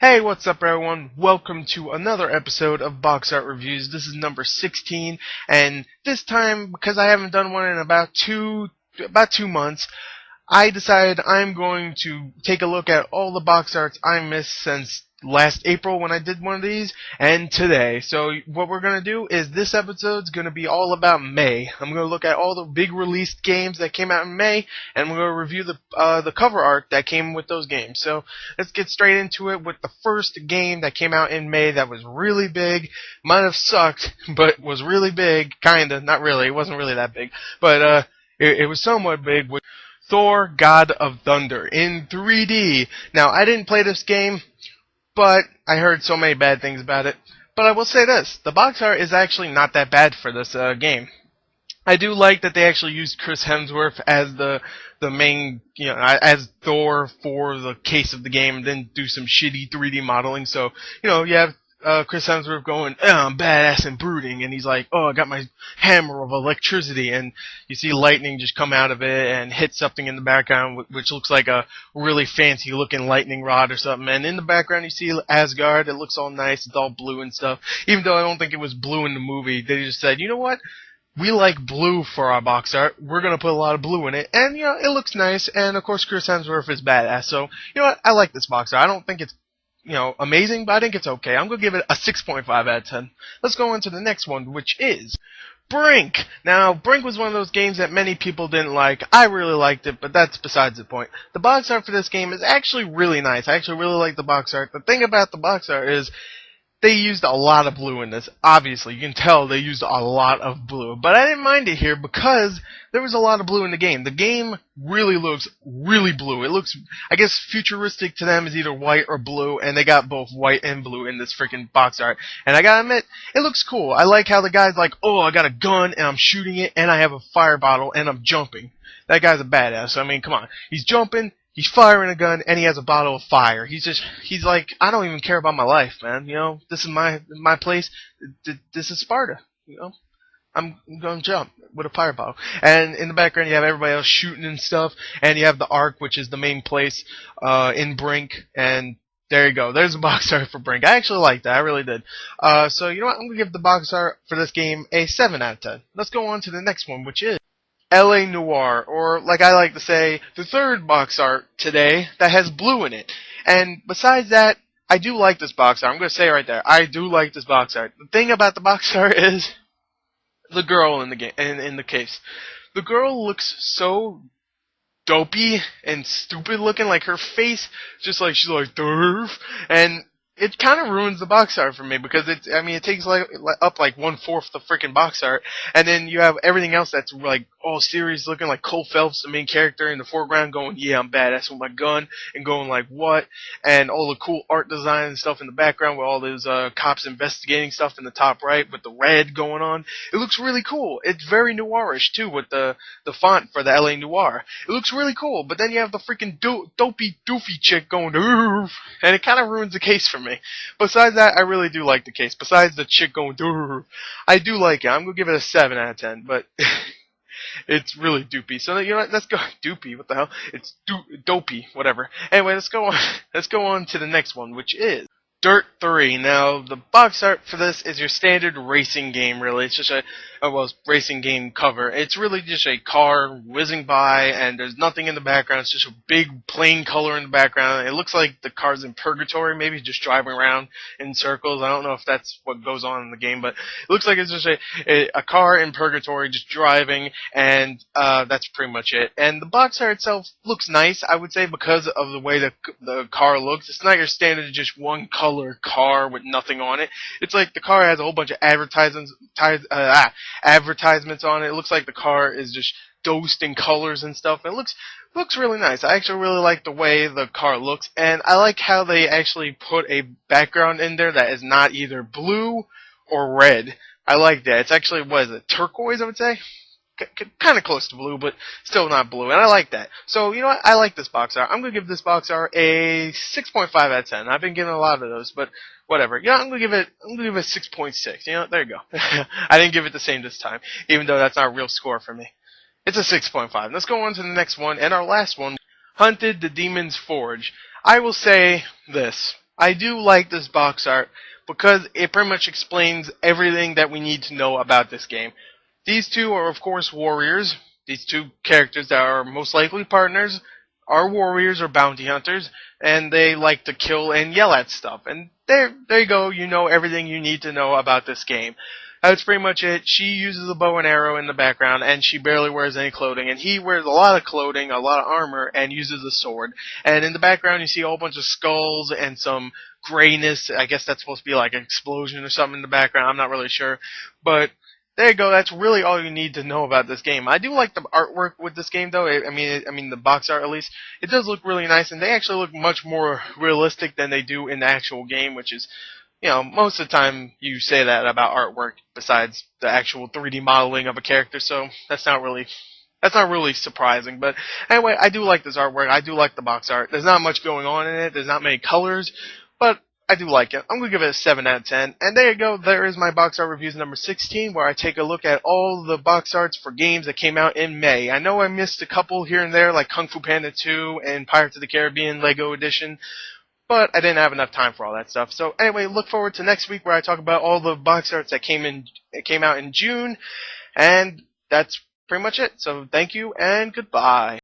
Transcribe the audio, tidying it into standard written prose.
Hey, what's up everyone? Welcome to another episode of Box Art Reviews. This is number 16, and this time, because I haven't done one in about two months, I decided I'm going to take a look at all the box arts I missed since last April when I did one of these, and today. So what we're going to do is this episode's going to be all about May. I'm going to look at all the big released games that came out in May, and we're going to review the cover art that came with those games. So let's get straight into it with the first game that came out in May that was really big. Might have sucked, but was really big. Kinda, not really. It wasn't really that big, but it was somewhat big. Thor: God of Thunder in 3D. Now, I didn't play this game, but I heard so many bad things about it. But I will say this, the box art is actually not that bad for this game. I do like that they actually used Chris Hemsworth as the main, as Thor for the case of the game, and then do some shitty 3D modeling. So, you have Chris Hemsworth going, I'm badass and brooding, and he's like, oh, I got my hammer of electricity, and you see lightning just come out of it and hit something in the background, which looks like a really fancy looking lightning rod or something, and in the background you see Asgard. It looks all nice, it's all blue and stuff, even though I don't think it was blue in the movie. They just said, you know what? We like blue for our box art. We're going to put a lot of blue in it. And, it looks nice. And, of course, Chris Hemsworth is badass. So, you know what? I like this box art. I don't think it's, amazing, but I think it's okay. I'm going to give it a 6.5 out of 10. Let's go on to the next one, which is Brink. Now, Brink was one of those games that many people didn't like. I really liked it, but that's besides the point. The box art for this game is actually really nice. I actually really like the box art. The thing about the box art is they used a lot of blue in this. Obviously, you can tell they used a lot of blue. But I didn't mind it here because there was a lot of blue in the game. The game really looks really blue. It looks, I guess, futuristic to them is either white or blue, and they got both white and blue in this freaking box art. And I gotta admit, it looks cool. I like how the guy's like, oh, I got a gun, and I'm shooting it, and I have a fire bottle, and I'm jumping. That guy's a badass. I mean, come on. He's jumping. He's firing a gun, and he has a bottle of fire. He's like, I don't even care about my life, man. This is my place. This is Sparta. I'm gonna jump with a fire bottle. And in the background, you have everybody else shooting and stuff, and you have the Ark, which is the main place in Brink, and there you go. There's a box art for Brink. I actually like that. I really did. So, you know what? I'm gonna give the box art for this game a 7 out of 10. Let's go on to the next one, which is L.A. Noire, or like I like to say, the third box art today that has blue in it. And besides that, I do like this box art. I'm going to say right there, I do like this box art. The thing about the box art is the girl in the game, in the case. The girl looks so dopey and stupid looking, like her face, just like she's like, Durf, and it kind of ruins the box art for me because it takes up like 1/4 the freaking box art, and then you have everything else that's like all serious looking, like Cole Phelps, the main character in the foreground, going, yeah, I'm badass with my gun, and going like, what? And all the cool art design and stuff in the background with all those cops investigating stuff in the top right with the red going on. It looks really cool. It's very noirish too with the font for the LA Noire. It looks really cool, but then you have the freaking dopey doofy chick going, Durf, and it kind of ruins the case for me. Besides that, I really do like the case. Besides the chick going, Durr, I do like it. I'm going to give it a 7 out of 10, but it's really doopy. So, let's go. Doopy, what the hell? It's dopey, whatever. Anyway, let's go on. Let's go on to the next one, which is Dirt 3. Now, the box art for this is your standard racing game, really. It's just racing game cover. It's really just a car whizzing by, and there's nothing in the background. It's just a big plain color in the background. It looks like the car's in purgatory, maybe just driving around in circles. I don't know if that's what goes on in the game, but it looks like it's just a car in purgatory just driving, and that's pretty much it. And the box art itself looks nice, I would say, because of the way the car looks. It's not your standard just one color car with nothing on it. It's like the car has a whole bunch of advertisements on it. It looks like the car is just dosed in colors and stuff. It looks really nice. I actually really like the way the car looks, and I like how they actually put a background in there that is not either blue or red. I like that. It's actually, what is it, turquoise, I would say? Kind of close to blue, but still not blue, and I like that. So, you know what? I like this box art. I'm going to give this box art a 6.5 out of 10. I've been getting a lot of those, but whatever. I'm going to give it 6.6. There you go. I didn't give it the same this time, even though that's not a real score for me. It's a 6.5. Let's go on to the next one, and our last one, Hunted: The Demon's Forge. I will say this. I do like this box art because it pretty much explains everything that we need to know about this game. These two are, of course, warriors. These two characters that are most likely partners are warriors or bounty hunters, and they like to kill and yell at stuff. And there you go. You know everything you need to know about this game. That's pretty much it. She uses a bow and arrow in the background, and she barely wears any clothing. And he wears a lot of clothing, a lot of armor, and uses a sword. And in the background, you see a whole bunch of skulls and some grayness. I guess that's supposed to be like an explosion or something in the background. I'm not really sure. But there you go. That's really all you need to know about this game. I do like the artwork with this game, though. I mean the box art at least. It does look really nice, and they actually look much more realistic than they do in the actual game, which is, most of the time you say that about artwork besides the actual 3D modeling of a character, so that's not really surprising. But anyway, I do like this artwork. I do like the box art. There's not much going on in it. There's not many colors, but I do like it. I'm going to give it a 7 out of 10. And there you go. There is my box art reviews number 16, where I take a look at all the box arts for games that came out in May. I know I missed a couple here and there, like Kung Fu Panda 2 and Pirates of the Caribbean Lego Edition, but I didn't have enough time for all that stuff. So anyway, look forward to next week where I talk about all the box arts that came out in June, and that's pretty much it. So thank you and goodbye.